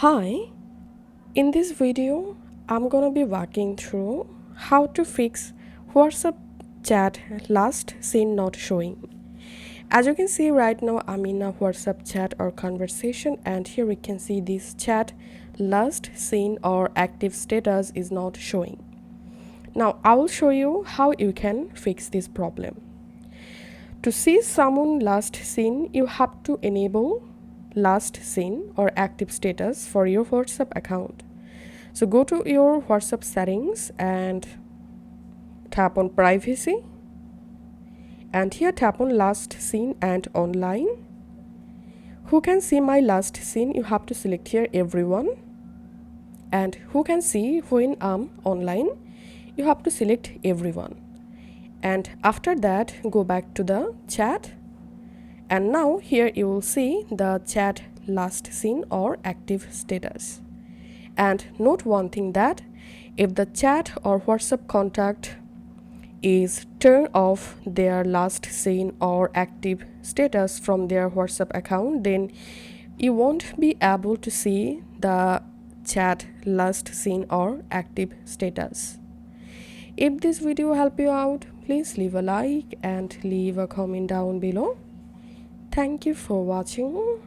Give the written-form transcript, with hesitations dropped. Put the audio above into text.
Hi, in this video, I'm gonna be walking through how to fix WhatsApp chat last seen not showing. As you can see right now, I'm in a WhatsApp chat or conversation, and here we can see this chat last seen or active status is not showing. Now, I will show you how you can fix this problem. To see someone last seen, you have to enable last seen or active status for your WhatsApp account. So go to your WhatsApp settings and tap on privacy, and here tap on last seen and online. Who can see my last seen? You have to select here everyone, and who can see when I'm online? You have to select everyone. And after that, go back to the chat, and now here you will see the chat last seen or active status. And note one thing, that if the chat or WhatsApp contact is turn off their last seen or active status from their WhatsApp account, then you won't be able to see the chat last seen or active status. If this video helped you out, please leave a like and leave a comment down below. Thank you for watching.